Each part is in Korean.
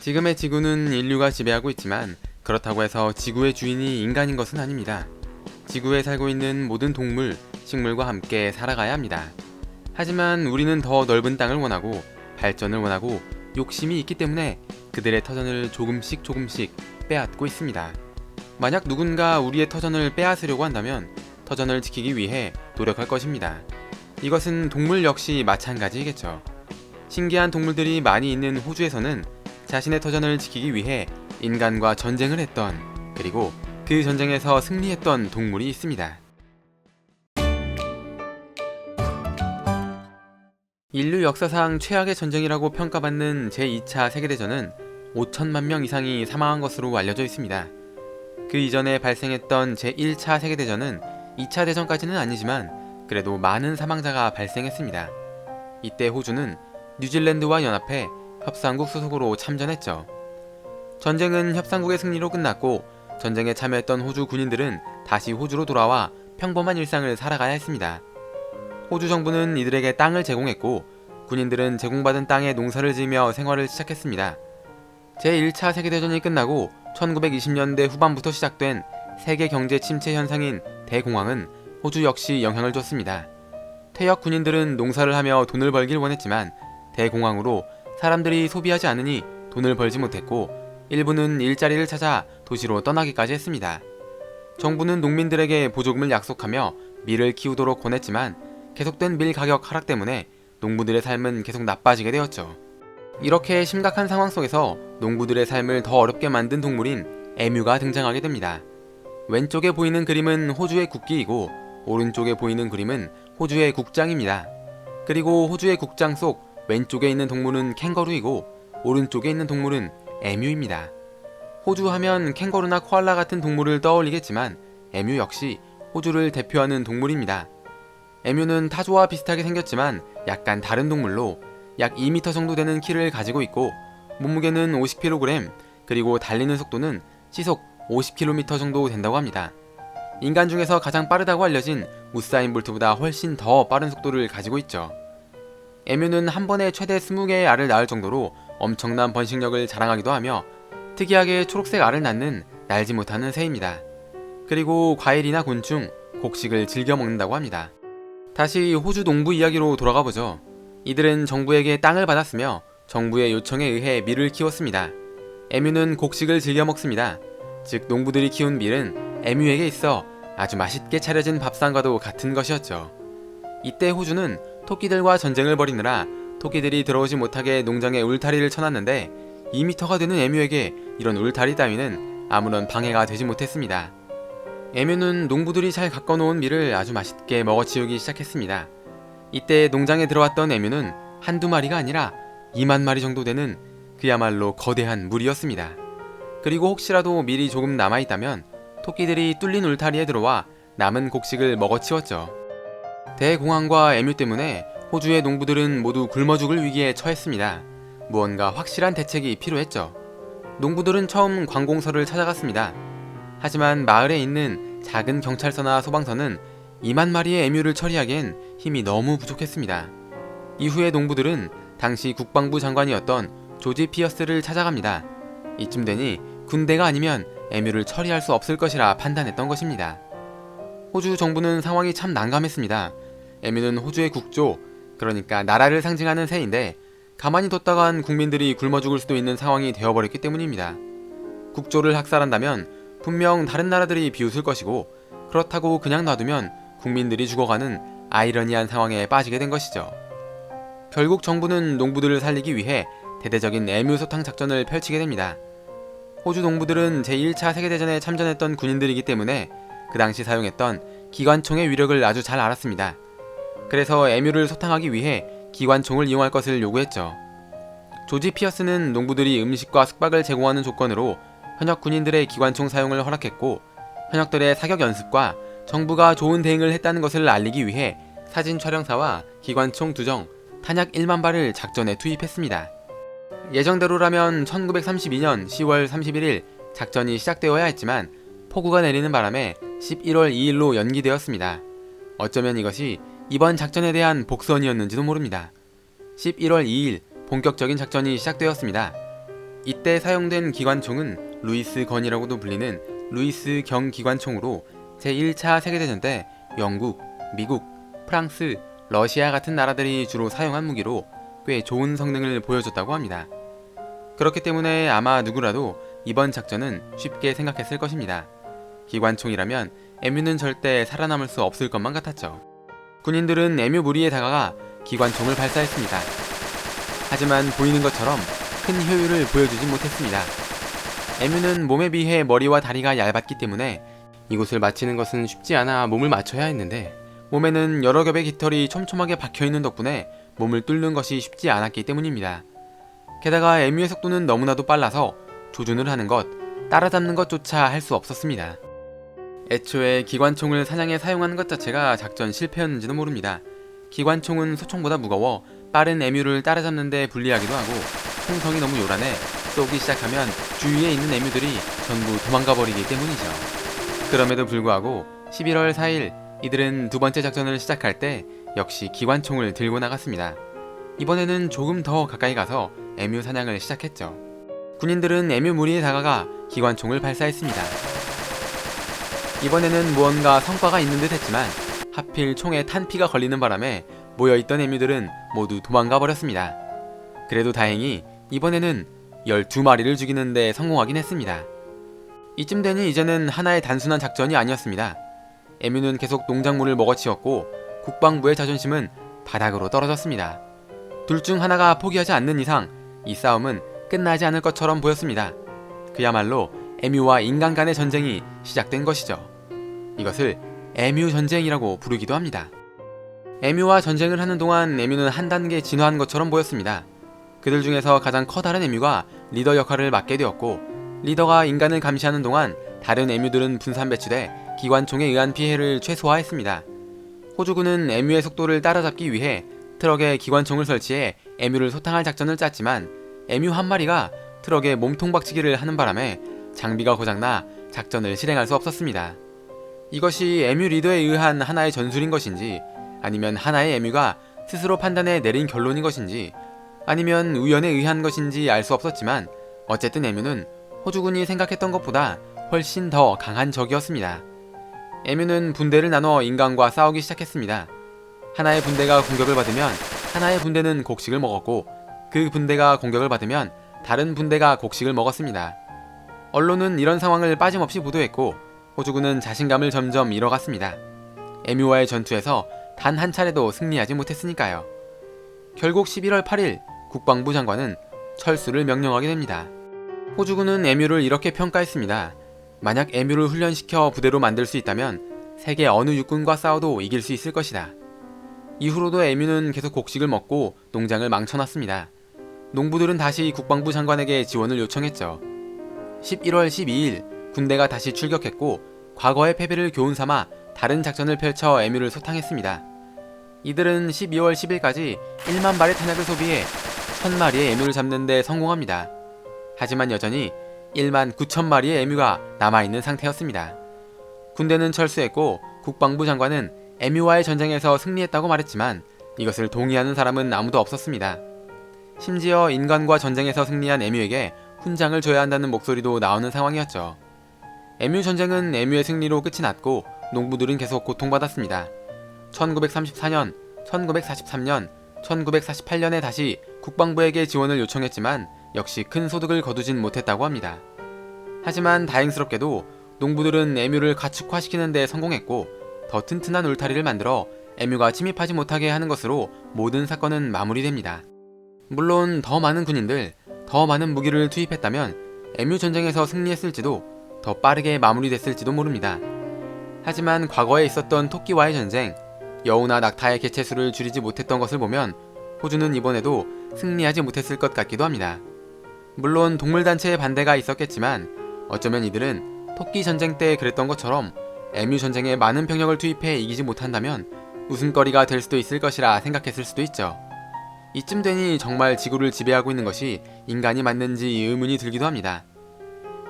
지금의 지구는 인류가 지배하고 있지만 그렇다고 해서 지구의 주인이 인간인 것은 아닙니다. 지구에 살고 있는 모든 동물, 식물과 함께 살아가야 합니다. 하지만 우리는 더 넓은 땅을 원하고 발전을 원하고 욕심이 있기 때문에 그들의 터전을 조금씩 빼앗고 있습니다. 만약 누군가 우리의 터전을 빼앗으려고 한다면 터전을 지키기 위해 노력할 것입니다. 이것은 동물 역시 마찬가지이겠죠. 신기한 동물들이 많이 있는 호주에서는 자신의 터전을 지키기 위해 인간과 전쟁을 했던, 그리고 그 전쟁에서 승리했던 동물이 있습니다. 인류 역사상 최악의 전쟁이라고 평가받는 제2차 세계대전은 5천만 명 이상이 사망한 것으로 알려져 있습니다. 그 이전에 발생했던 제1차 세계대전은 2차 대전까지는 아니지만 그래도 많은 사망자가 발생했습니다. 이때 호주는 뉴질랜드와 연합해 협상국 소속으로 참전했죠. 전쟁은 협상국의 승리로 끝났고 전쟁에 참여했던 호주 군인들은 다시 호주로 돌아와 평범한 일상을 살아가야 했습니다. 호주 정부는 이들에게 땅을 제공했고 군인들은 제공받은 땅에 농사를 지으며 생활을 시작했습니다. 제1차 세계대전이 끝나고 1920년대 후반부터 시작된 세계 경제 침체 현상인 대공황은 호주 역시 영향을 줬습니다. 퇴역 군인들은 농사를 하며 돈을 벌길 원했지만 대공황으로 사람들이 소비하지 않으니 돈을 벌지 못했고 일부는 일자리를 찾아 도시로 떠나기까지 했습니다. 정부는 농민들에게 보조금을 약속하며 밀을 키우도록 권했지만 계속된 밀 가격 하락 때문에 농부들의 삶은 계속 나빠지게 되었죠. 이렇게 심각한 상황 속에서 농부들의 삶을 더 어렵게 만든 동물인 에뮤가 등장하게 됩니다. 왼쪽에 보이는 그림은 호주의 국기이고 오른쪽에 보이는 그림은 호주의 국장입니다. 그리고 호주의 국장 속 왼쪽에 있는 동물은 캥거루이고 오른쪽에 있는 동물은 에뮤입니다. 호주 하면 캥거루나 코알라 같은 동물을 떠올리겠지만 에뮤 역시 호주를 대표하는 동물입니다. 에뮤는 타조와 비슷하게 생겼지만 약간 다른 동물로 약 2m 정도 되는 키를 가지고 있고 몸무게는 50kg, 그리고 달리는 속도는 시속 50km 정도 된다고 합니다. 인간 중에서 가장 빠르다고 알려진 우사인 볼트보다 훨씬 더 빠른 속도를 가지고 있죠. 에뮤는 한 번에 최대 20개의 알을 낳을 정도로 엄청난 번식력을 자랑하기도 하며 특이하게 초록색 알을 낳는 날지 못하는 새입니다. 그리고 과일이나 곤충, 곡식을 즐겨 먹는다고 합니다. 다시 호주 농부 이야기로 돌아가보죠. 이들은 정부에게 땅을 받았으며 정부의 요청에 의해 밀을 키웠습니다. 에뮤는 곡식을 즐겨 먹습니다. 즉 농부들이 키운 밀은 에뮤에게 있어 아주 맛있게 차려진 밥상과도 같은 것이었죠. 이때 호주는 토끼들과 전쟁을 벌이느라 토끼들이 들어오지 못하게 농장에 울타리를 쳐놨는데 2m가 되는 에뮤에게 이런 울타리 따위는 아무런 방해가 되지 못했습니다. 에뮤는 농부들이 잘 가꿔놓은 밀을 아주 맛있게 먹어치우기 시작했습니다. 이때 농장에 들어왔던 에뮤는 한두 마리가 아니라 2만 마리 정도 되는 그야말로 거대한 무리였습니다. 그리고 혹시라도 밀이 조금 남아있다면 토끼들이 뚫린 울타리에 들어와 남은 곡식을 먹어치웠죠. 대공황과 에뮤 때문에 호주의 농부들은 모두 굶어 죽을 위기에 처했습니다. 무언가 확실한 대책이 필요했죠. 농부들은 처음 관공서를 찾아갔습니다. 하지만 마을에 있는 작은 경찰서나 소방서는 2만 마리의 에뮤를 처리하기엔 힘이 너무 부족했습니다. 이후에 농부들은 당시 국방부 장관이었던 조지 피어스를 찾아갑니다. 이쯤 되니 군대가 아니면 에뮤를 처리할 수 없을 것이라 판단했던 것입니다. 호주 정부는 상황이 참 난감했습니다. 에뮤는 호주의 국조, 그러니까 나라를 상징하는 새인데 가만히 뒀다간 국민들이 굶어 죽을 수도 있는 상황이 되어버렸기 때문입니다. 국조를 학살한다면 분명 다른 나라들이 비웃을 것이고 그렇다고 그냥 놔두면 국민들이 죽어가는 아이러니한 상황에 빠지게 된 것이죠. 결국 정부는 농부들을 살리기 위해 대대적인 에뮤 소탕 작전을 펼치게 됩니다. 호주 농부들은 제1차 세계대전에 참전했던 군인들이기 때문에 그 당시 사용했던 기관총의 위력을 아주 잘 알았습니다. 그래서 에뮤를 소탕하기 위해 기관총을 이용할 것을 요구했죠. 조지 피어스는 농부들이 음식과 숙박을 제공하는 조건으로 현역 군인들의 기관총 사용을 허락했고 현역들의 사격 연습과 정부가 좋은 대응을 했다는 것을 알리기 위해 사진 촬영사와 기관총 2정, 탄약 1만 발을 작전에 투입했습니다. 예정대로라면 1932년 10월 31일 작전이 시작되어야 했지만 폭우가 내리는 바람에 11월 2일로 연기되었습니다. 어쩌면 이것이 이번 작전에 대한 복선이었는지도 모릅니다. 11월 2일 본격적인 작전이 시작되었습니다. 이때 사용된 기관총은 루이스 건이라고도 불리는 루이스 경 기관총으로 제1차 세계대전 때 영국, 미국, 프랑스, 러시아 같은 나라들이 주로 사용한 무기로 꽤 좋은 성능을 보여줬다고 합니다. 그렇기 때문에 아마 누구라도 이번 작전은 쉽게 생각했을 것입니다. 기관총이라면 MU는 절대 살아남을 수 없을 것만 같았죠. 군인들은 MU 무리에 다가가 기관총을 발사했습니다. 하지만 보이는 것처럼 큰 효율을 보여주지 못했습니다. MU는 몸에 비해 머리와 다리가 얇았기 때문에 이곳을 맞히는 것은 쉽지 않아 몸을 맞춰야 했는데 몸에는 여러 겹의 깃털이 촘촘하게 박혀있는 덕분에 몸을 뚫는 것이 쉽지 않았기 때문입니다. 게다가 MU의 속도는 너무나도 빨라서 조준을 하는 것, 따라잡는 것조차 할 수 없었습니다. 애초에 기관총을 사냥에 사용하는 것 자체가 작전 실패였는지도 모릅니다. 기관총은 소총보다 무거워 빠른 MU를 따라잡는 데 불리하기도 하고 총성이 너무 요란해 쏘기 시작하면 주위에 있는 MU들이 전부 도망가 버리기 때문이죠. 그럼에도 불구하고 11월 4일 이들은 두 번째 작전을 시작할 때 역시 기관총을 들고 나갔습니다. 이번에는 조금 더 가까이 가서 MU 사냥을 시작했죠. 군인들은 MU 무리에 다가가 기관총을 발사했습니다. 이번에는 무언가 성과가 있는 듯 했지만 하필 총에 탄피가 걸리는 바람에 모여있던 MU들은 모두 도망가 버렸습니다. 그래도 다행히 이번에는 12마리를 죽이는데 성공하긴 했습니다. 이쯤 되니 이제는 하나의 단순한 작전이 아니었습니다. MU는 계속 농작물을 먹어치웠고 국방부의 자존심은 바닥으로 떨어졌습니다. 둘 중 하나가 포기하지 않는 이상 이 싸움은 끝나지 않을 것처럼 보였습니다. 그야말로 MU와 인간 간의 전쟁이 시작된 것이죠. 이것을 MU 전쟁이라고 부르기도 합니다. MU와 전쟁을 하는 동안 MU는 한 단계 진화한 것처럼 보였습니다. 그들 중에서 가장 커다란 MU가 리더 역할을 맡게 되었고 리더가 인간을 감시하는 동안 다른 MU들은 분산 배치돼 기관총에 의한 피해를 최소화했습니다. 호주군은 MU의 속도를 따라잡기 위해 트럭에 기관총을 설치해 MU를 소탕할 작전을 짰지만 MU 한 마리가 트럭에 몸통 박치기를 하는 바람에 장비가 고장나 작전을 실행할 수 없었습니다. 이것이 MU 리더에 의한 하나의 전술인 것인지 아니면 하나의 MU가 스스로 판단해 내린 결론인 것인지 아니면 우연에 의한 것인지 알 수 없었지만 어쨌든 MU는 호주군이 생각했던 것보다 훨씬 더 강한 적이었습니다. MU는 분대를 나눠 인간과 싸우기 시작했습니다. 하나의 분대가 공격을 받으면 하나의 분대는 곡식을 먹었고 그 분대가 공격을 받으면 다른 분대가 곡식을 먹었습니다. 언론은 이런 상황을 빠짐없이 보도했고 호주군은 자신감을 점점 잃어갔습니다. MU와의 전투에서 단 한 차례도 승리하지 못했으니까요. 결국 11월 8일 국방부 장관은 철수를 명령하게 됩니다. 호주군은 MU를 이렇게 평가했습니다. 만약 MU를 훈련시켜 부대로 만들 수 있다면 세계 어느 육군과 싸워도 이길 수 있을 것이다. 이후로도 MU는 계속 곡식을 먹고 농장을 망쳐놨습니다. 농부들은 다시 국방부 장관에게 지원을 요청했죠. 11월 12일 군대가 다시 출격했고 과거의 패배를 교훈 삼아 다른 작전을 펼쳐 MU를 소탕했습니다. 이들은 12월 10일까지 1만 발의 탄약을 소비해 1000마리의 MU를 잡는 데 성공합니다. 하지만 여전히 1만 9천 마리의 MU가 남아있는 상태였습니다. 군대는 철수했고 국방부 장관은 MU와의 전쟁에서 승리했다고 말했지만 이것을 동의하는 사람은 아무도 없었습니다. 심지어 인간과 전쟁에서 승리한 MU에게 훈장을 줘야 한다는 목소리도 나오는 상황이었죠. MU 전쟁은 MU의 승리로 끝이 났고 농부들은 계속 고통받았습니다. 1934년, 1943년, 1948년에 다시 국방부에게 지원을 요청했지만 역시 큰 소득을 거두진 못했다고 합니다. 하지만 다행스럽게도 농부들은 MU를 가축화시키는 데 성공했고 더 튼튼한 울타리를 만들어 MU가 침입하지 못하게 하는 것으로 모든 사건은 마무리됩니다. 물론 더 많은 군인들, 더 많은 무기를 투입했다면 MU 전쟁에서 승리했을지도 더 빠르게 마무리됐을지도 모릅니다. 하지만 과거에 있었던 토끼와의 전쟁, 여우나 낙타의 개체수를 줄이지 못했던 것을 보면 호주는 이번에도 승리하지 못했을 것 같기도 합니다. 물론 동물단체의 반대가 있었겠지만 어쩌면 이들은 토끼 전쟁 때 그랬던 것처럼 MU 전쟁에 많은 병력을 투입해 이기지 못한다면 웃음거리가 될 수도 있을 것이라 생각했을 수도 있죠. 이쯤 되니 정말 지구를 지배하고 있는 것이 인간이 맞는지 의문이 들기도 합니다.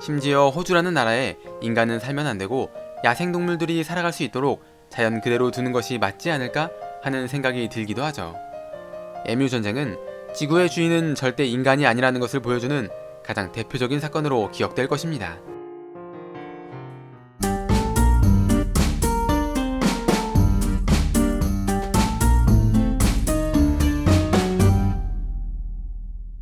심지어 호주라는 나라에 인간은 살면 안 되고 야생동물들이 살아갈 수 있도록 자연 그대로 두는 것이 맞지 않을까 하는 생각이 들기도 하죠. MU 전쟁은 지구의 주인은 절대 인간이 아니라는 것을 보여주는 가장 대표적인 사건으로 기억될 것입니다.